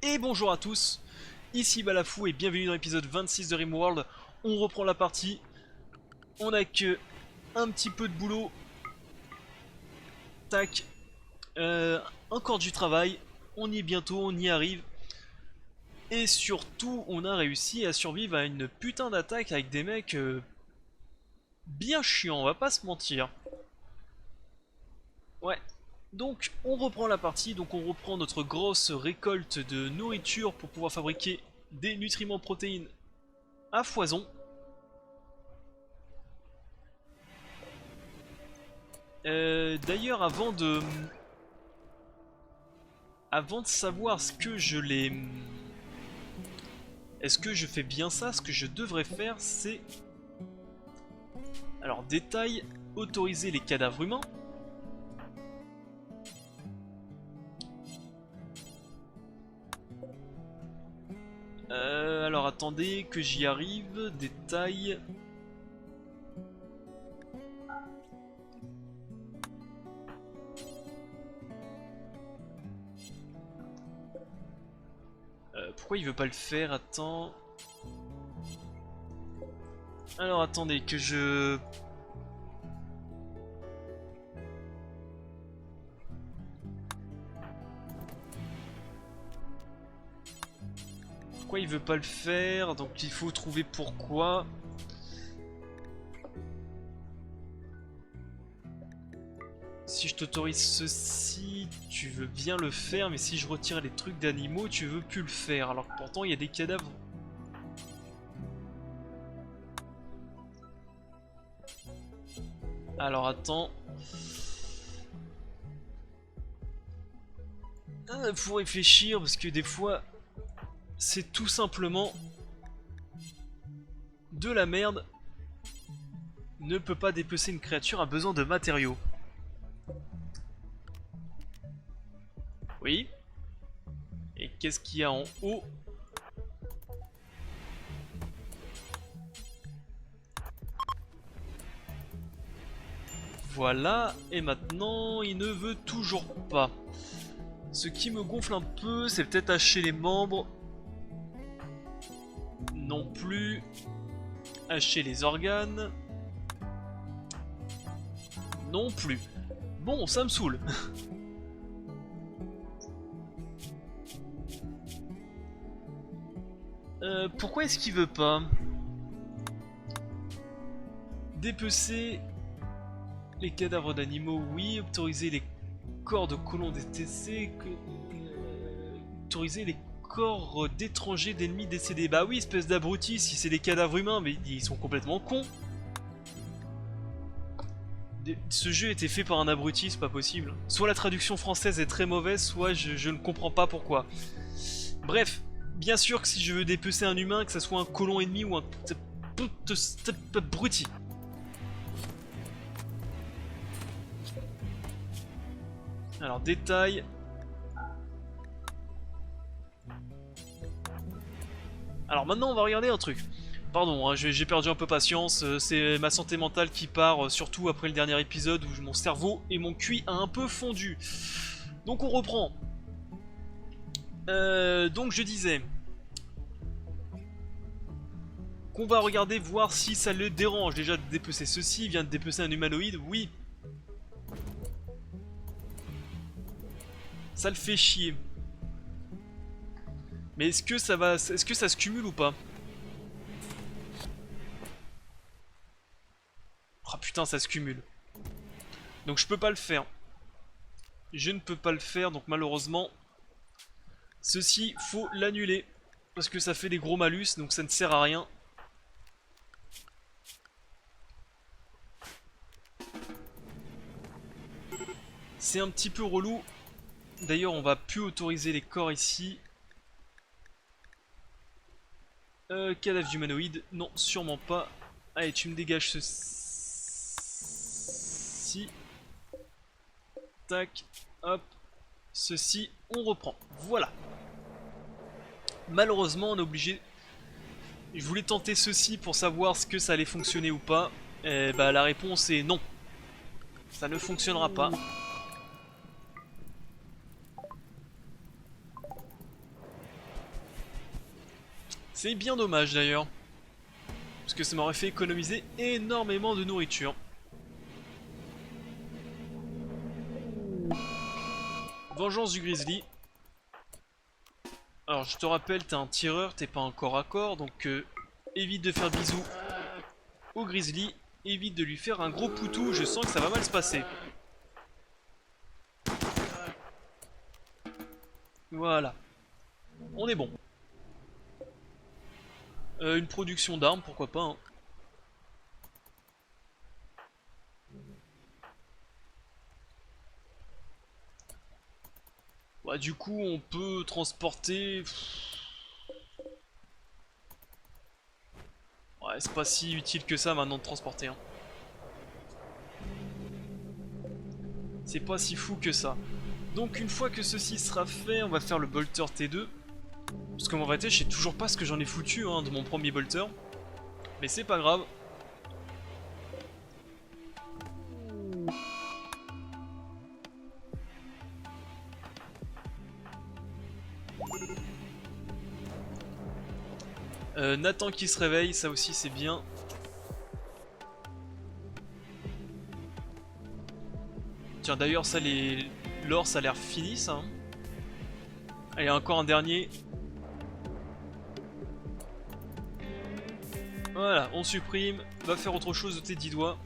Et bonjour à tous, ici Balafou et bienvenue dans l'épisode 26 de RimWorld. On reprend la partie, on a que un petit peu de boulot. Tac, encore du travail, on y est bientôt, on y arrive. Et surtout, on a réussi à survivre à une putain d'attaque avec des mecs bien chiants, on va pas se mentir. Ouais, donc on reprend la partie, donc on reprend notre grosse récolte de nourriture pour pouvoir fabriquer des nutriments protéines à foison. D'ailleurs, avant de savoir ce que je les... Est-ce que je fais bien ça? Ce que je devrais faire, c'est... Alors, détail, autoriser les cadavres humains. Alors, attendez que j'y arrive. Détail... pourquoi il veut pas le faire? Attends... Alors, attendez que je... Pourquoi il veut pas le faire? Donc il faut trouver pourquoi. Si je t'autorise ceci, tu veux bien le faire, mais si je retire les trucs d'animaux, tu veux plus le faire. Alors que pourtant il y a des cadavres. Alors attends. Faut réfléchir parce que des fois c'est tout simplement de la merde. Ne peut pas dépecer une créature, a besoin de matériaux. Oui. Et qu'est-ce qu'il y a en haut? Voilà, et maintenant il ne veut toujours pas. Ce qui me gonfle un peu, c'est peut-être hacher les membres. Non plus. Hacher les organes. Non plus. Bon, ça me saoule. Pourquoi est-ce qu'il veut pas dépecer les cadavres d'animaux? Oui. Autoriser les corps de colons DTC. Autoriser les corps d'étrangers d'ennemis décédés. Bah oui, espèce d'abruti, si c'est des cadavres humains, mais ils sont complètement cons. Ce jeu était fait par un abruti, c'est pas possible. Soit la traduction française est très mauvaise, soit je ne comprends pas pourquoi. Bref, bien sûr que si je veux dépecer un humain, que ce soit un colon ennemi ou un abruti. Alors, détail. Alors maintenant, on va regarder un truc. Pardon, hein, j'ai perdu un peu patience, c'est ma santé mentale qui part, surtout après le dernier épisode où mon cerveau et mon QI a un peu fondu. Donc on reprend. Donc je disais qu'on va regarder voir si ça le dérange déjà de dépecer ceci. Il vient de dépecer un humanoïde, oui. Ça le fait chier. Mais est-ce que ça se cumule ou pas? Ah putain, ça se cumule. Donc je peux pas le faire. Je ne peux pas le faire, donc malheureusement, ceci, faut l'annuler. Parce que ça fait des gros malus, donc ça ne sert à rien. C'est un petit peu relou. D'ailleurs, on va plus autoriser les corps ici. Cadavre d'humanoïde. Non, sûrement pas. Allez, tu me dégages ceci. Tac, hop. Ceci, on reprend. Voilà. Malheureusement, on est obligé... Je voulais tenter ceci pour savoir ce que ça allait fonctionner ou pas. Et bah la réponse est non. Ça ne fonctionnera pas. C'est bien dommage d'ailleurs. Parce que ça m'aurait fait économiser énormément de nourriture. Vengeance du grizzly. Alors je te rappelle, t'es un tireur, t'es pas un corps à corps, donc évite de faire bisous au grizzly, évite de lui faire un gros poutou, je sens que ça va mal se passer. Voilà, on est bon. Une production d'armes, pourquoi pas, hein. Bah, du coup, on peut transporter... Ouais, c'est pas si utile que ça maintenant de transporter, hein. C'est pas si fou que ça. Donc une fois que ceci sera fait, on va faire le bolter T2. Parce qu'en vérité, je sais toujours pas ce que j'en ai foutu hein, de mon premier bolter. Mais c'est pas grave. Nathan qui se réveille, ça aussi c'est bien. Tiens d'ailleurs ça l'or ça a l'air fini ça. Hein. Allez encore un dernier. Voilà, on supprime, va faire autre chose de tes 10 doigts.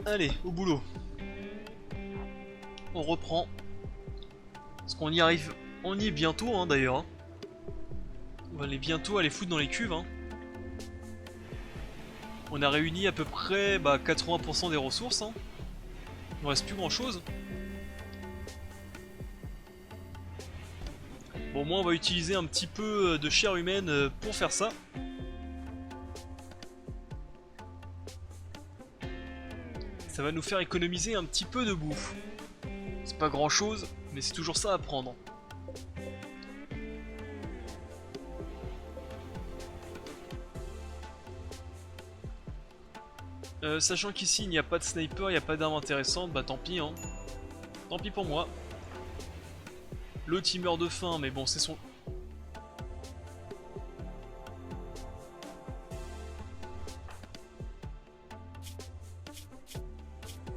Allez, au boulot. On reprend. Parce qu'on y arrive, on y est bientôt hein, d'ailleurs. Hein. On va aller bientôt aller foutre dans les cuves. Hein. On a réuni à peu près 80% des ressources. Hein. Il ne reste plus grand chose. Bon, moi on va utiliser un petit peu de chair humaine pour faire ça. Ça va nous faire économiser un petit peu de bouffe. C'est pas grand chose, mais c'est toujours ça à prendre. Sachant qu'ici il n'y a pas de sniper, il n'y a pas d'arme intéressante, bah tant pis hein. Tant pis pour moi. L'autre il meurt de faim, mais bon c'est son...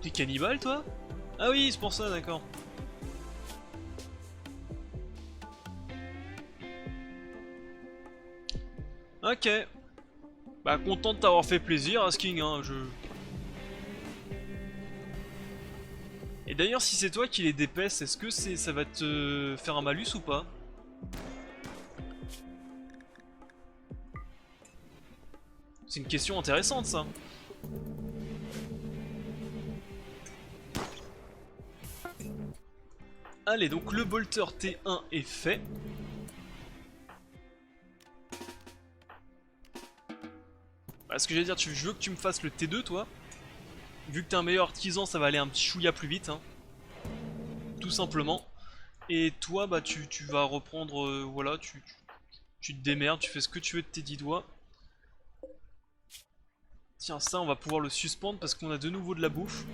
T'es cannibale toi? Ah oui c'est pour ça d'accord. Ok. Bah content de t'avoir fait plaisir Asking hein, Et d'ailleurs si c'est toi qui les dépaisse, est-ce que ça va te faire un malus ou pas? C'est une question intéressante ça. Allez donc le bolter T1 est fait. Bah, ce que j'allais dire, je veux que tu me fasses le T2 toi. Vu que t'es un meilleur artisan ça va aller un petit chouïa plus vite hein. Tout simplement. Et toi bah tu vas reprendre, voilà, tu te démerdes, tu fais ce que tu veux de tes 10 doigts. Tiens ça on va pouvoir le suspendre parce qu'on a de nouveau de la bouffe.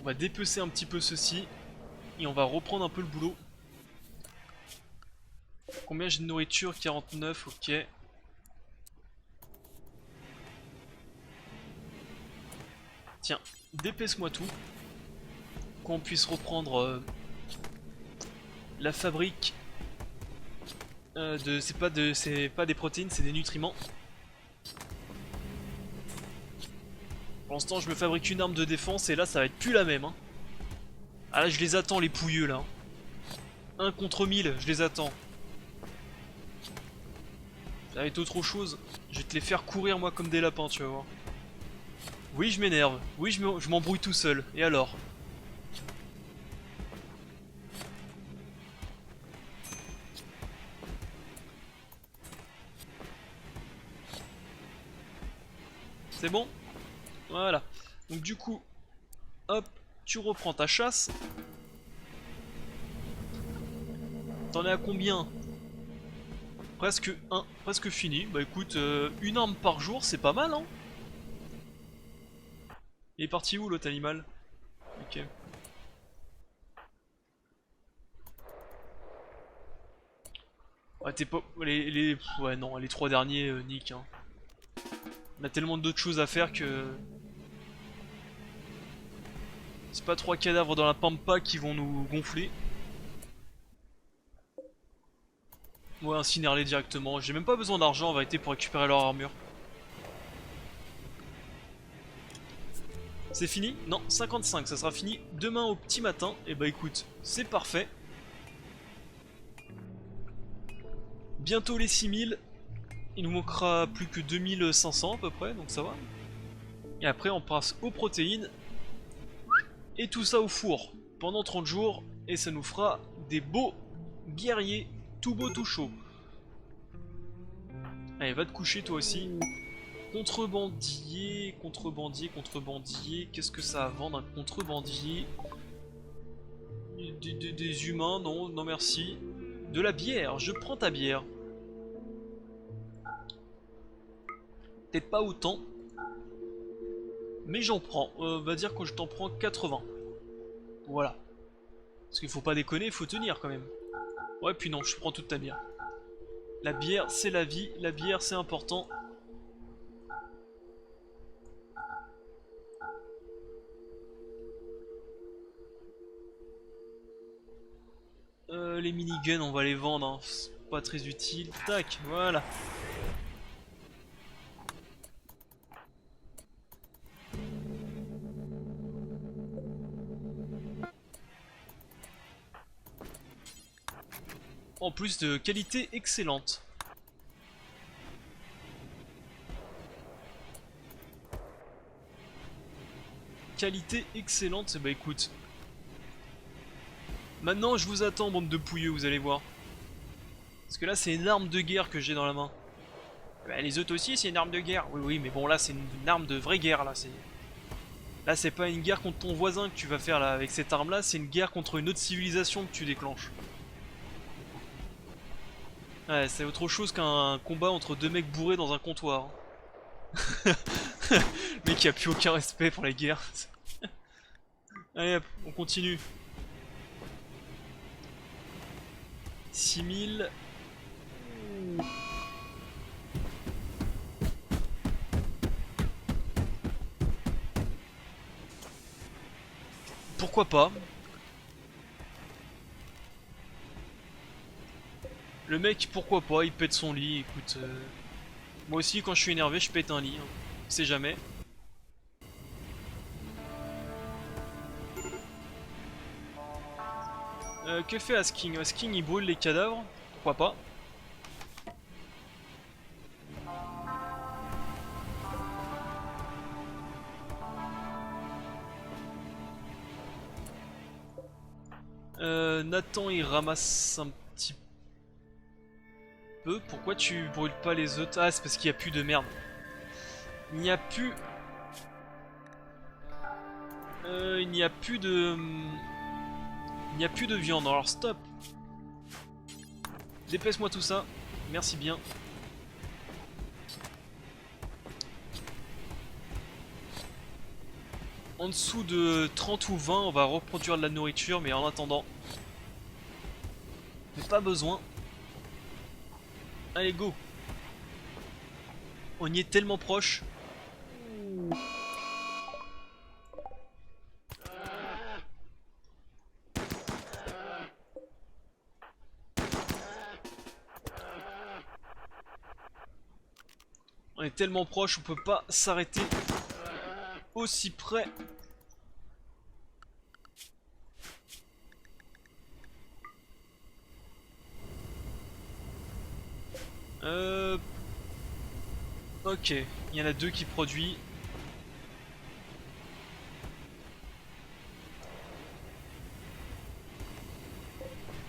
On va dépecer un petit peu ceci. Et on va reprendre un peu le boulot. Combien j'ai de nourriture? 49, ok. Tiens, dépêche-moi tout. Qu'on puisse reprendre la fabrique c'est pas des protéines, c'est des nutriments. Pour l'instant, je me fabrique une arme de défense et là, ça va être plus la même. Hein. Ah là, je les attends, les pouilleux là. 1 contre 1000, je les attends. Ça va être autre chose. Je vais te les faire courir, moi, comme des lapins, tu vas voir. Oui, je m'énerve. Oui, je m'embrouille tout seul. Et alors? C'est bon? Voilà. Donc du coup, hop, tu reprends ta chasse. T'en es à combien? presque fini. Bah écoute, une arme par jour, c'est pas mal, hein. Il est parti où l'autre animal? Ok. Ouais, t'es pas... Ouais, non, les trois derniers, nick, hein. On a tellement d'autres choses à faire que... C'est pas trois cadavres dans la pampa qui vont nous gonfler. Ouais, incinère-les directement. J'ai même pas besoin d'argent en vérité pour récupérer leur armure. C'est fini? Non, 55, ça sera fini demain au petit matin. Et bah écoute, c'est parfait. Bientôt les 6000. Il nous manquera plus que 2500 à peu près, donc ça va. Et après on passe aux protéines. Et tout ça au four pendant 30 jours. Et ça nous fera des beaux guerriers, tout beau tout chaud. Allez, va te coucher toi aussi. Contrebandier, contrebandier, contrebandier. Qu'est-ce que ça a à vendre un contrebandier? Des humains, non, non merci. De la bière, je prends ta bière. Peut-être pas autant. Mais j'en prends. Va dire que je t'en prends 80. Voilà. Parce qu'il faut pas déconner, il faut tenir quand même. Ouais, puis non, je prends toute ta bière. La bière, c'est la vie. La bière, c'est important. Les miniguns, on va les vendre. Hein. C'est pas très utile. Tac, voilà. En plus de qualité excellente. Qualité excellente, bah écoute. Maintenant je vous attends bande de pouilleux, vous allez voir. Parce que là c'est une arme de guerre que j'ai dans la main. Bah, les autres aussi c'est une arme de guerre. Oui oui mais bon là c'est une arme de vraie guerre là. Là c'est pas une guerre contre ton voisin que tu vas faire là avec cette arme là, c'est une guerre contre une autre civilisation que tu déclenches. Ouais, c'est autre chose qu'un combat entre deux mecs bourrés dans un comptoir. Le mec qui a plus aucun respect pour les guerres. Allez hop, on continue. 6000. Pourquoi pas? Le mec, pourquoi pas, il pète son lit, écoute. Moi aussi, quand je suis énervé, je pète un lit. Hein. On sait jamais. Que fait Asking? Asking, il brûle les cadavres. Pourquoi pas? Nathan, il ramasse un petit peu. Pourquoi tu brûles pas les autres? Ah, c'est parce qu'il n'y a plus de merde. Il n'y a plus... il n'y a plus de... Il n'y a plus de viande, alors stop. Dépêche-moi tout ça. Merci bien. En dessous de 30 ou 20, on va reproduire de la nourriture, mais en attendant... Pas besoin. Allez, go. On y est tellement proche. On est tellement proche, on peut pas s'arrêter aussi près. Ok, il y en a deux qui produisent.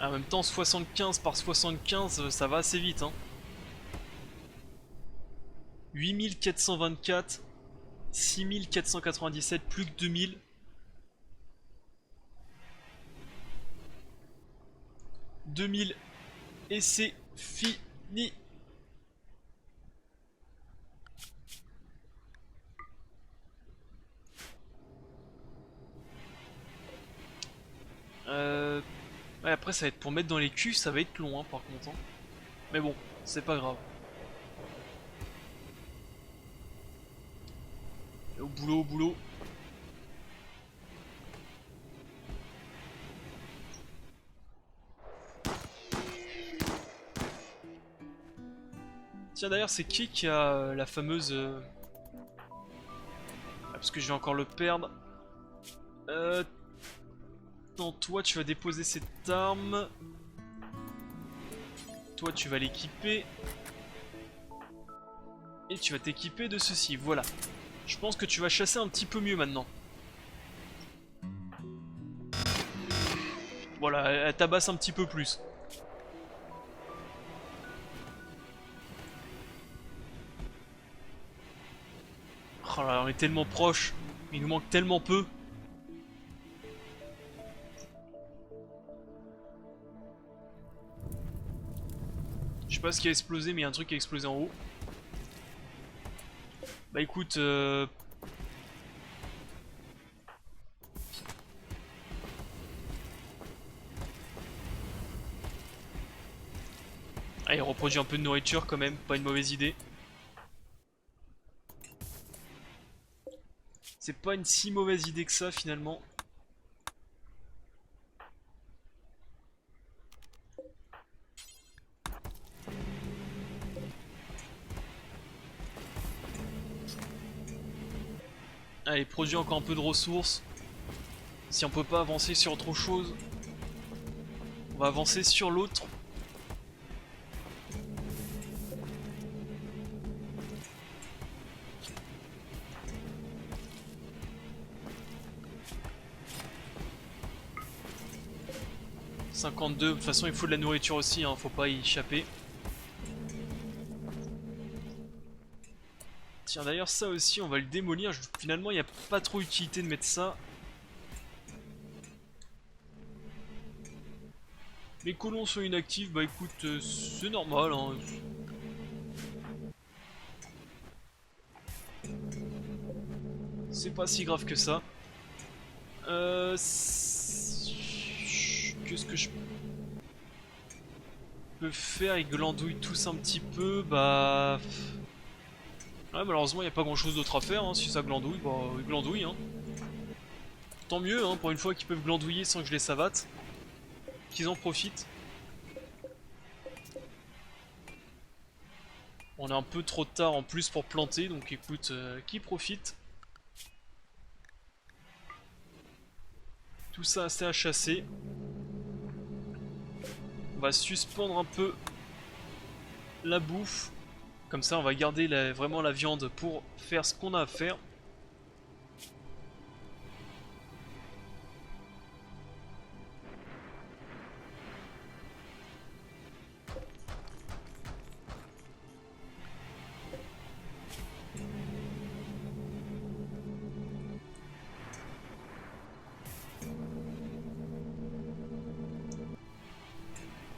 En même temps, 75 par 75, ça va assez vite. Hein. 8424, 6497, plus que 2000. 2000 et c'est fini. Ouais, après ça va être pour mettre dans les culs, ça va être long par contre. Mais bon, c'est pas grave. Et au boulot, au boulot. Tiens d'ailleurs c'est qui a la fameuse... Ah, parce que je vais encore le perdre. Non, toi tu vas déposer cette arme. Toi tu vas l'équiper. Et tu vas t'équiper de ceci, voilà. Je pense que tu vas chasser un petit peu mieux maintenant. Voilà, elle tabasse un petit peu plus. Oh là, on est tellement proche. Il nous manque tellement peu. Je sais pas ce qui a explosé, mais il y a un truc qui a explosé en haut. Bah écoute, allez, reproduit un peu de nourriture quand même, pas une mauvaise idée. C'est pas une si mauvaise idée que ça finalement. Allez, produit encore un peu de ressources. Si on peut pas avancer sur autre chose, on va avancer sur l'autre. « 52, de toute façon il faut de la nourriture aussi, hein, faut pas y échapper. Tiens d'ailleurs ça aussi on va le démolir, finalement il n'y a pas trop utilité de mettre ça. Les colons sont inactifs, bah écoute, c'est normal hein. C'est pas si grave que ça. Qu'est-ce que je peux faire? Ils glandouillent tous un petit peu, bah... Ouais, malheureusement, il n'y a pas grand-chose d'autre à faire, hein. Si ça glandouille, bah ils glandouillent. Hein. Tant mieux, hein, pour une fois qu'ils peuvent glandouiller sans que je les savate. Qu'ils en profitent. On est un peu trop tard en plus pour planter, donc écoute, qui profite. Tout ça c'est à chasser. On va suspendre un peu la bouffe. Comme ça on va garder vraiment la viande pour faire ce qu'on a à faire.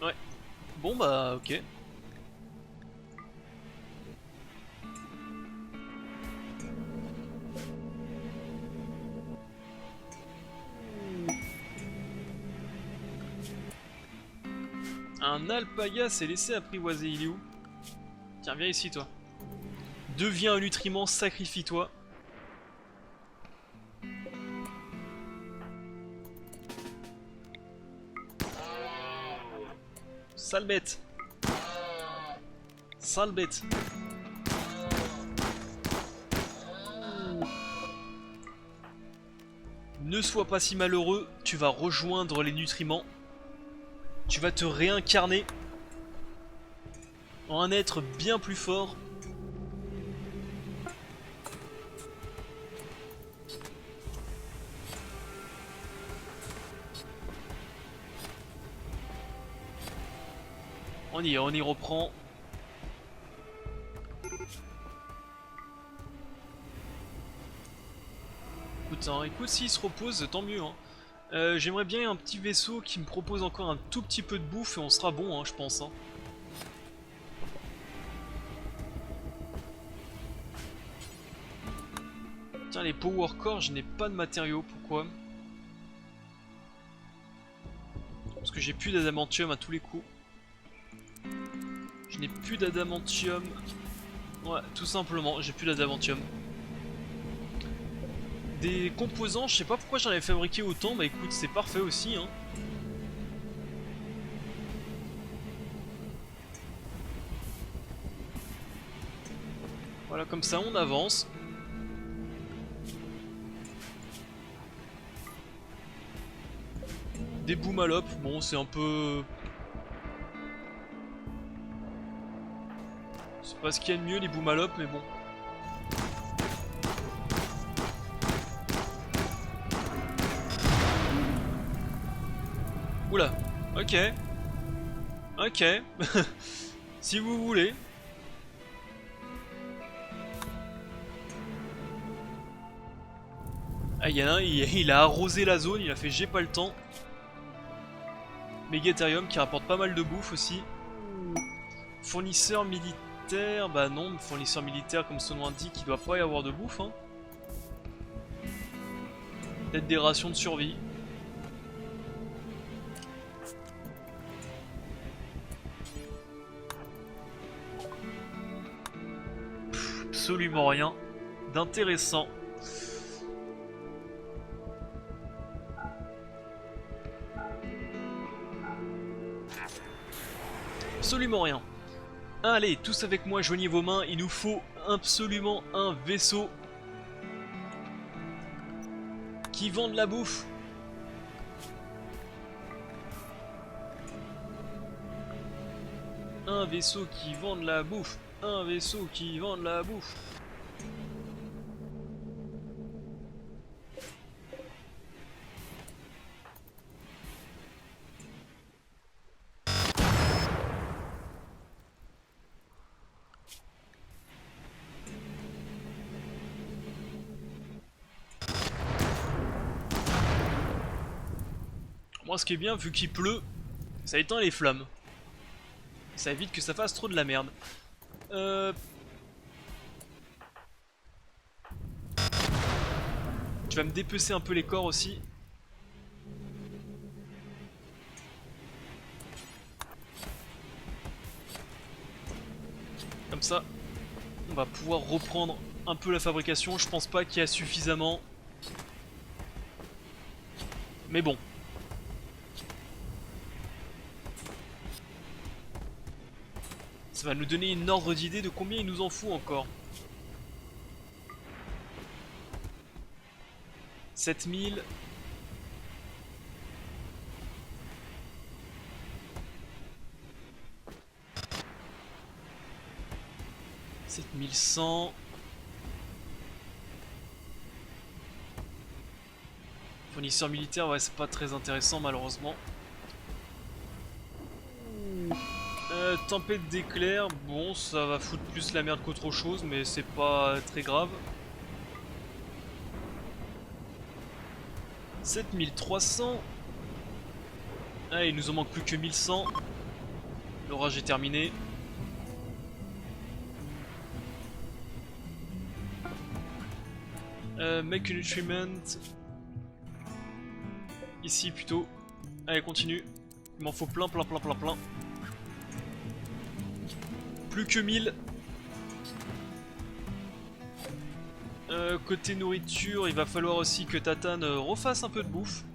Ouais. Bon bah ok. Un alpaga s'est laissé apprivoiser, il est où? Tiens, viens ici toi. Deviens un nutriment, sacrifie-toi. Sale bête. Sale bête. Ne sois pas si malheureux, tu vas rejoindre les nutriments. Tu vas te réincarner en un être bien plus fort. On y reprend. Écoute, hein, écoute s'il se repose, tant mieux. Hein. J'aimerais bien un petit vaisseau qui me propose encore un tout petit peu de bouffe et on sera bon, hein, je pense. Hein. Tiens, les power core, je n'ai pas de matériaux, pourquoi? Parce Parce que j'ai plus d'adamantium à tous les coups. Je n'ai plus d'adamantium. Ouais, tout simplement, j'ai plus d'adamantium. Des composants, je sais pas pourquoi j'en avais fabriqué autant, bah écoute, c'est parfait aussi, hein. Voilà, comme ça on avance. Des boomalopes, bon c'est un peu... C'est pas ce qu'il y a de mieux les boomalopes, mais bon. Oula, ok. Ok. Si vous voulez. Ah, il y en a un, il a arrosé la zone, il a fait j'ai pas le temps. Megatherium qui rapporte pas mal de bouffe aussi. Fournisseur militaire, bah non, fournisseur militaire comme son nom indique, il doit pas y avoir de bouffe. Hein. Peut-être des rations de survie. Pff, absolument rien d'intéressant. Absolument rien. Allez, tous avec moi, joignez vos mains, il nous faut absolument un vaisseau qui vend de la bouffe. Un vaisseau qui vend de la bouffe. Un vaisseau qui vend de la bouffe. Moi, ce qui est bien, vu qu'il pleut, ça éteint les flammes. Ça évite que ça fasse trop de la merde. Tu vas me dépecer un peu les corps aussi. Comme ça, on va pouvoir reprendre un peu la fabrication. Je pense pas qu'il y a suffisamment. Mais bon. Ça va nous donner une ordre d'idée de combien il nous en faut encore. 7000. « 7100. Fournisseur militaire, ouais, c'est pas très intéressant malheureusement. Tempête d'éclairs, bon, ça va foutre plus la merde qu'autre chose, mais c'est pas très grave. 7300. Ah, il nous en manque plus que 1100. L'orage est terminé. Make a nutriment. Ici plutôt. Allez, continue. Il m'en faut plein. Plus que 1000. Côté nourriture, il va falloir aussi que Tatane refasse un peu de bouffe.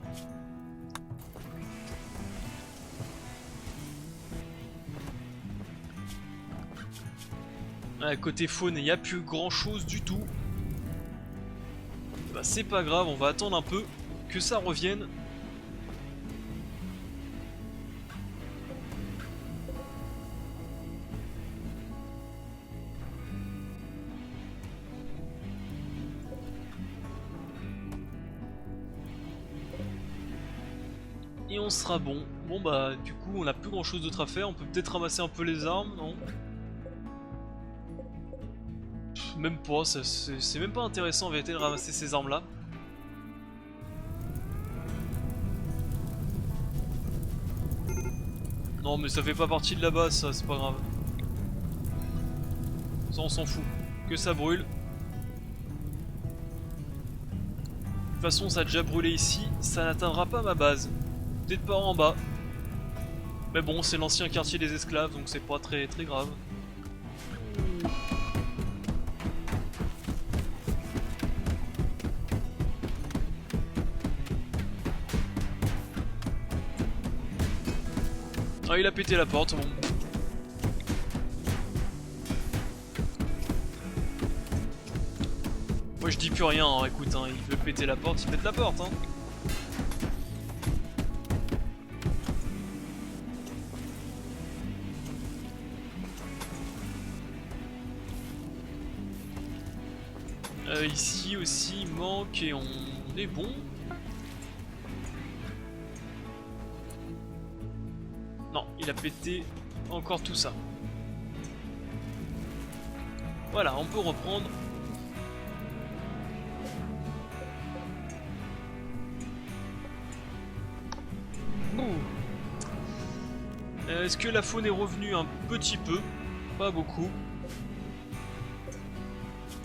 Côté faune, il n'y a plus grand chose du tout. Bah, c'est pas grave, on va attendre un peu que ça revienne. Et on sera bon. Bon bah du coup on a plus grand chose d'autre à faire. On peut peut-être ramasser un peu les armes, non? Pff, même pas, c'est même pas intéressant en vérité de ramasser ces armes là. Non mais ça fait pas partie de la base ça, c'est pas grave. Ça on s'en fout. Que ça brûle. De toute façon ça a déjà brûlé ici, ça n'atteindra pas ma base. Peut-être pas en bas. Mais bon, c'est l'ancien quartier des esclaves, donc c'est pas très très grave. Ah, il a pété la porte, bon. Moi je dis plus rien, hein. Écoute, hein, il veut péter la porte, il pète la porte, hein. Ici aussi il manque et on est bon. Non, il a pété encore tout ça. Voilà, on peut reprendre. Est-ce que la faune est revenue un petit peu? Pas beaucoup.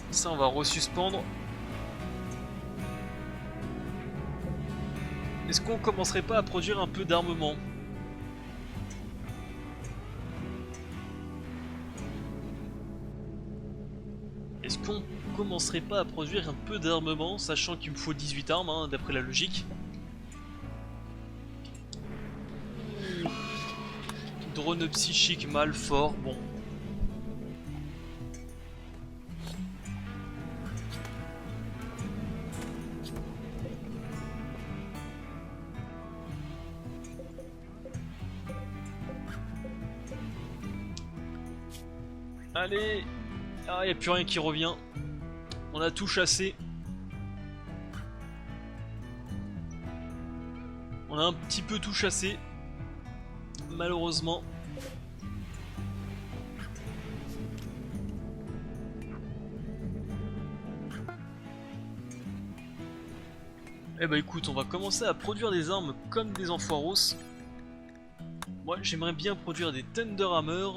Ça, on va resuspendre. Est-ce qu'on commencerait pas à produire un peu d'armement? Est-ce qu'on commencerait pas à produire un peu d'armement, sachant qu'il me faut 18 armes, hein, d'après la logique? Drone psychique mal fort, bon. Allez. Ah, y a plus rien qui revient. On a tout chassé. On a un petit peu tout chassé. Malheureusement. Eh bah écoute, on va commencer à produire des armes comme des enfoiros. Moi j'aimerais bien produire des Thunder Hammer.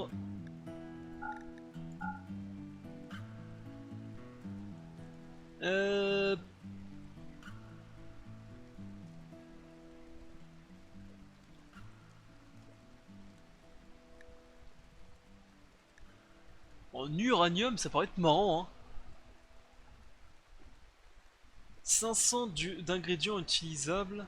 En uranium, ça paraît être marrant, hein. 500 d'ingrédients utilisables.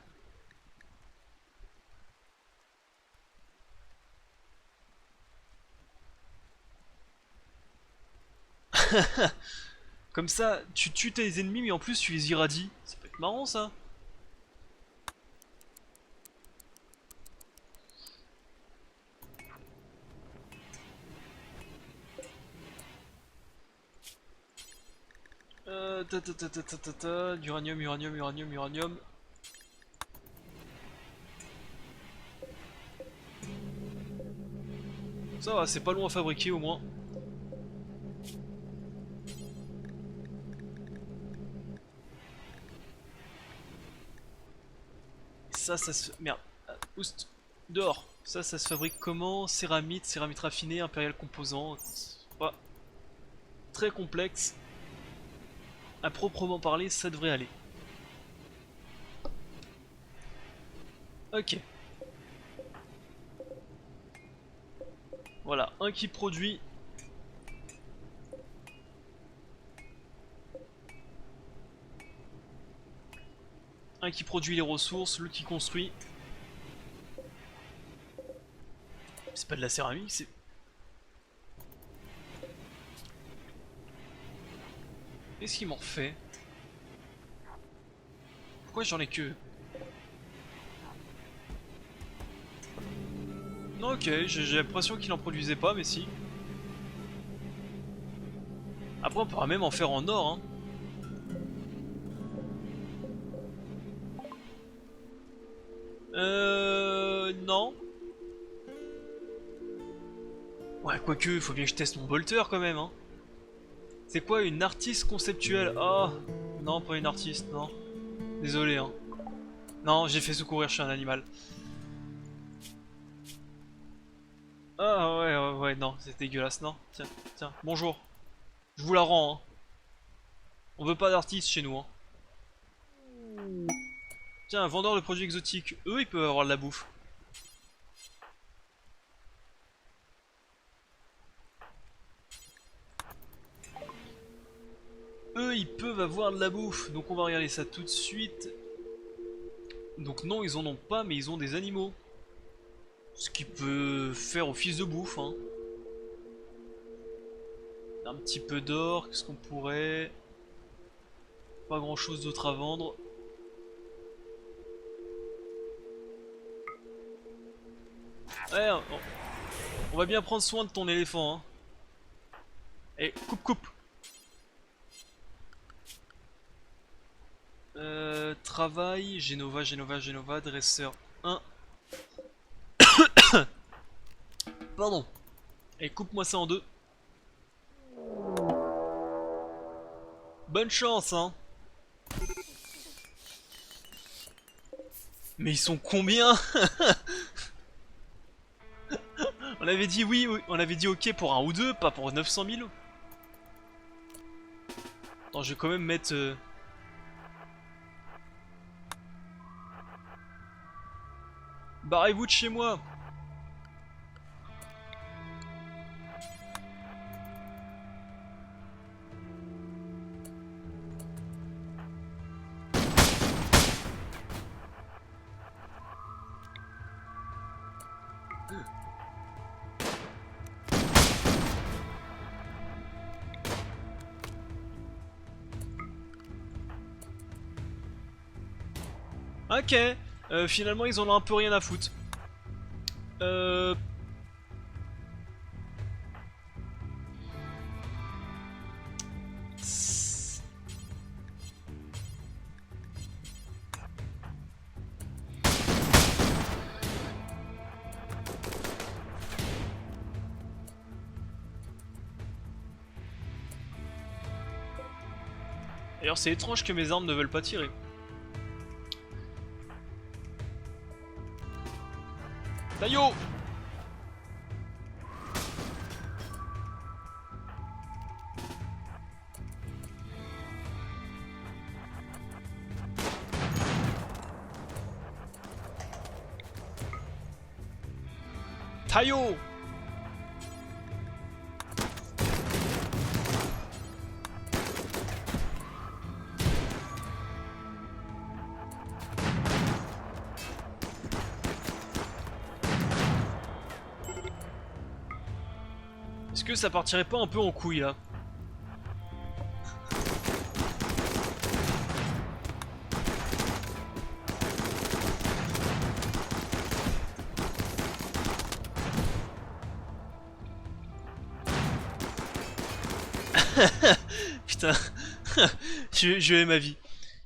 Comme ça, tu tues tes ennemis, mais en plus tu les irradies. Ça peut être marrant, ça. Uranium, uranium, uranium, uranium. Ça va, c'est pas long à fabriquer au moins. Ça se... Merde. Oust. Dehors. Ça se fabrique comment? Céramite, céramite raffinée, impérial composant. C'est pas très complexe. À proprement parler, ça devrait aller. Ok. Voilà, un qui produit. Un qui produit les ressources, l'autre qui construit. C'est pas de la céramique, c'est... Qu'est-ce qu'il m'en fait? Pourquoi j'en ai que... Non, ok, j'ai l'impression qu'il en produisait pas, mais si. Après, on pourra même en faire en or, hein. Non. Ouais, quoique, faut bien que je teste mon bolter quand même, hein. C'est quoi une artiste conceptuelle? Oh, non, pas une artiste, non. Désolé, hein. Non, j'ai fait secourir, je suis un animal. Ah ouais, ouais, ouais, non, c'est dégueulasse, non. Tiens, tiens, bonjour. Je vous la rends, hein. On veut pas d'artistes chez nous, hein. Tiens, un vendeur de produits exotiques, eux, ils peuvent avoir de la bouffe. ils peuvent avoir de la bouffe. Donc on va regarder ça tout de suite. Donc non, ils en ont pas, mais ils ont des animaux. Ce qui peut faire office de bouffe, hein. Un petit peu d'or, qu'est-ce qu'on pourrait... Pas grand chose d'autre à vendre. Ouais, on va bien prendre soin de ton éléphant, hein. Et coupe. Travail, Genova, dresseur 1. Pardon. Et coupe-moi ça en deux. Bonne chance, hein. Mais ils sont combien? On avait dit oui, on avait dit ok pour un ou deux, pas pour 900 000. Attends, je vais quand même mettre... Barrez-vous de chez moi. Ok, finalement ils en ont un peu rien à foutre. Euh... D'ailleurs c'est étrange que mes armes ne veulent pas tirer. Taillot! Taillot! Est-ce que ça partirait pas un peu en couille là? Putain, je hais ma vie.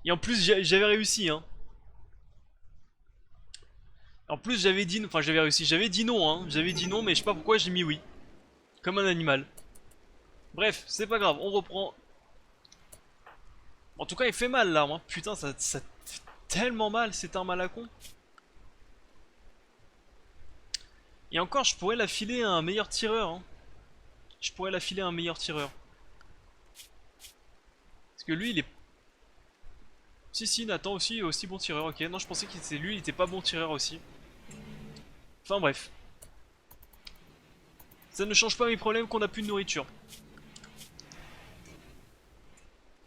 Et en plus j'avais réussi, hein. En plus j'avais dit, enfin j'avais réussi, j'avais dit non, hein. J'avais dit non, mais je sais pas pourquoi j'ai mis oui. Comme un animal. Bref, c'est pas grave, on reprend. En tout cas, il fait mal là, hein. Putain, ça fait tellement mal cette arme à la con. Et encore, je pourrais la filer à un meilleur tireur, hein. Je pourrais la filer à un meilleur tireur. Parce que lui, il est... Si, Nathan aussi est aussi bon tireur, ok. Non, je pensais que c'est lui, il était pas bon tireur aussi. Enfin bref. Ça ne change pas mes problèmes qu'on a plus de nourriture.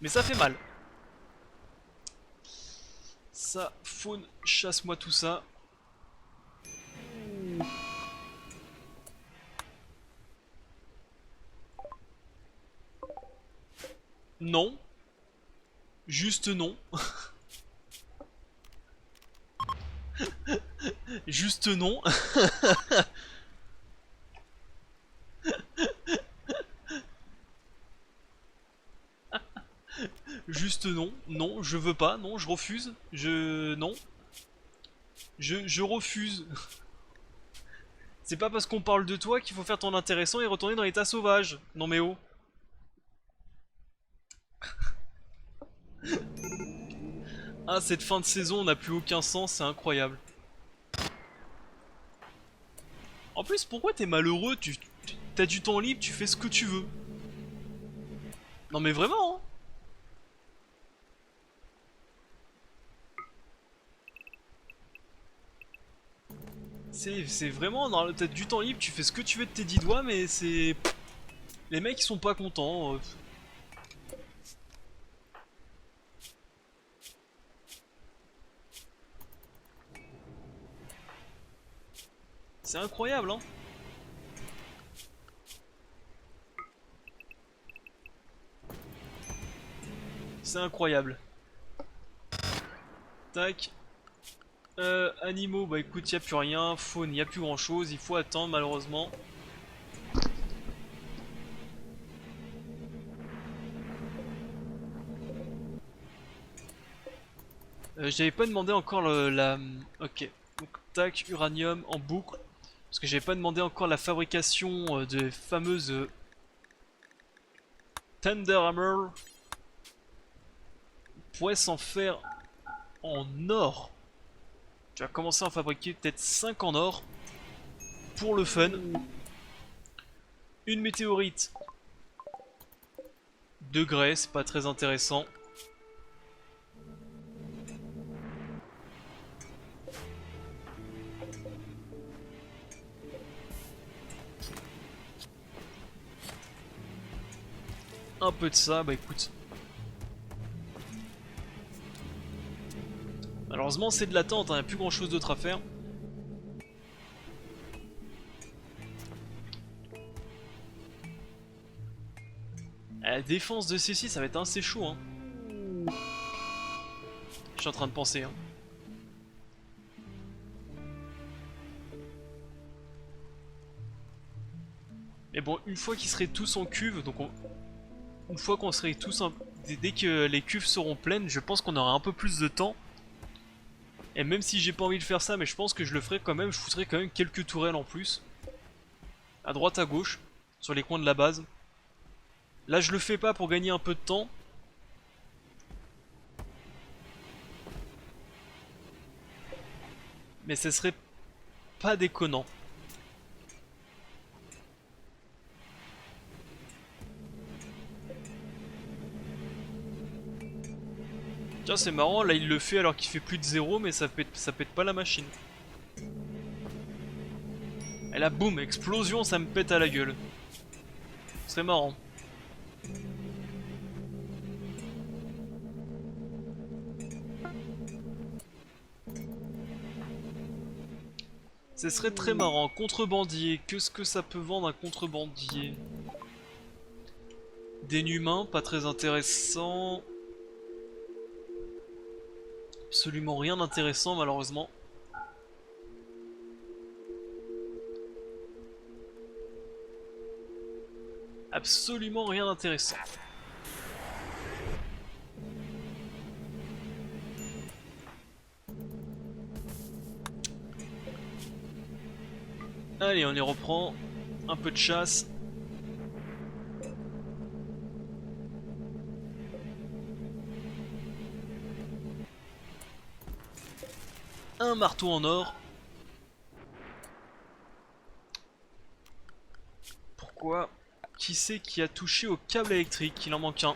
Mais ça fait mal. Ça, faune, chasse-moi tout ça. Non. Juste non. Juste non. Juste non. Non, je veux pas. Non, je refuse. Non. Je refuse. C'est pas parce qu'on parle de toi qu'il faut faire ton intéressant et retourner dans l'état sauvage. Non mais oh. Ah, cette fin de saison n'a plus aucun sens, c'est incroyable. En plus, pourquoi t'es malheureux? T'as du temps libre, tu fais ce que tu veux. Non mais vraiment, hein. C'est vraiment, t'as du temps libre, tu fais ce que tu veux de tes 10 doigts, mais c'est... Les mecs ils sont pas contents. C'est incroyable, hein. C'est incroyable. Tac. Animaux, bah écoute, y a plus rien. Faune, y a plus grand chose. Il faut attendre, malheureusement. J'avais pas demandé encore la... Ok. Donc, tac, uranium en boucle. Parce que j'avais pas demandé encore la fabrication des fameuses Thunder Hammer. On pourrait s'en faire en or. Tu vas commencer à en fabriquer peut-être 5 en or. Pour le fun. Une météorite. De grès, c'est pas très intéressant. Un peu de ça, bah écoute. Malheureusement c'est de l'attente, il n'y a plus grand chose d'autre à faire. La défense de ceci ça va être assez chaud hein. Je suis en train de penser hein. Mais bon, une fois qu'ils seraient tous en cuve, donc une fois qu'on serait tous dès que les cuves seront pleines, je pense qu'on aura un peu plus de temps. Et même si j'ai pas envie de faire ça, mais je pense que je le ferai quand même, je foutrai quand même quelques tourelles en plus. À droite, à gauche, sur les coins de la base. Là je le fais pas pour gagner un peu de temps. Mais ce serait pas déconnant. Tiens c'est marrant, là il le fait alors qu'il fait plus de 0 mais ça pète pas la machine. Et là boum, explosion, ça me pète à la gueule. C'est marrant. Ce serait très marrant. Contrebandier, qu'est-ce que ça peut vendre un contrebandier? Dénhumain, pas très intéressant. Absolument rien d'intéressant malheureusement. Absolument rien d'intéressant. Allez, on y reprend. Un peu de chasse. Un marteau en or. Pourquoi? Qui c'est qui a touché au câble électrique? Il en manque un.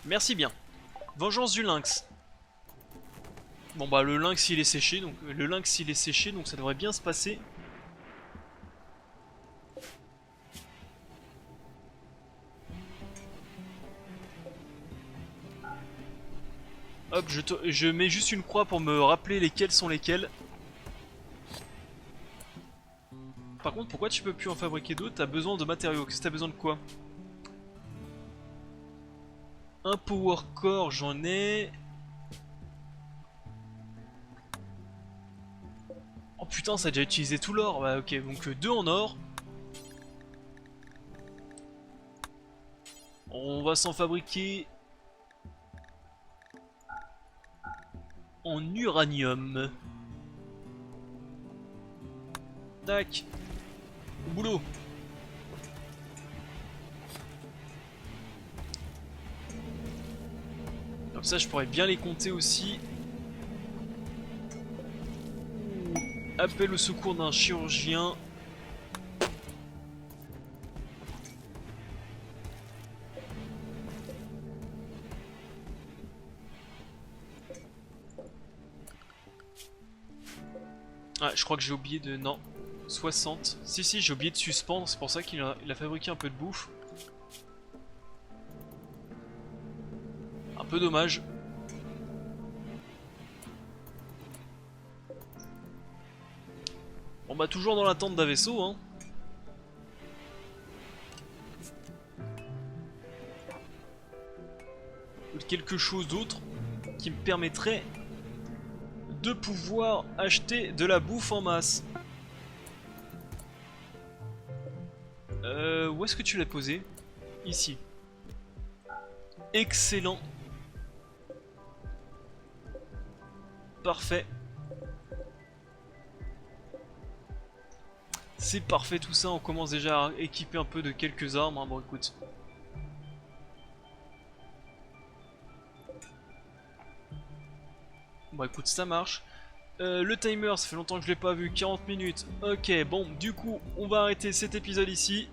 Merci bien. Vengeance du lynx. Bon bah le lynx il est séché, donc ça devrait bien se passer. Hop, je mets juste une croix pour me rappeler lesquels sont lesquels. Par contre, pourquoi tu peux plus en fabriquer d'autres? T'as besoin de matériaux. Qu'est-ce que t'as besoin de quoi? Un power core, j'en ai. Oh putain, ça a déjà utilisé tout l'or. Bah ok, donc 2 en or. On va s'en fabriquer en uranium. Tac. Au boulot. Comme ça je pourrais bien les compter aussi. Appel au secours d'un chirurgien. Ah, je crois que j'ai oublié de... Non. 60. Si, j'ai oublié de suspendre, c'est pour ça qu'il a fabriqué un peu de bouffe. Un peu dommage. On va toujours dans l'attente d'un vaisseau, hein. Ou quelque chose d'autre qui me permettrait de pouvoir acheter de la bouffe en masse. Où est-ce que tu l'as posé? Ici. Excellent. Parfait. C'est parfait tout ça, on commence déjà à équiper un peu de quelques armes, hein. Bon écoute. Bon écoute, ça marche. Le timer, ça fait longtemps que je l'ai pas vu, 40 minutes. Ok, bon, du coup, on va arrêter cet épisode ici.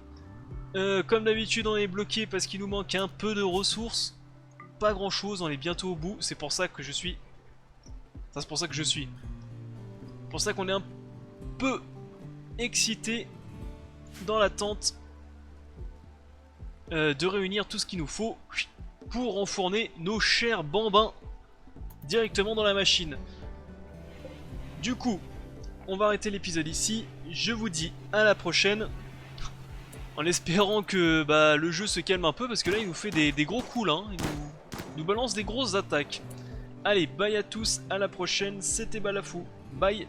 Comme d'habitude, on est bloqué parce qu'il nous manque un peu de ressources. Pas grand chose, on est bientôt au bout. C'est pour ça que je suis. Enfin, c'est pour ça que je suis. C'est pour ça qu'on est un peu excité dans l'attente de réunir tout ce qu'il nous faut pour enfourner nos chers bambins directement dans la machine. Du coup, on va arrêter l'épisode ici. Je vous dis à la prochaine. En espérant que le jeu se calme un peu, parce que là il nous fait des gros coups là, hein. Il nous balance des grosses attaques. Allez, bye à tous, à la prochaine, c'était Balafou. Bye.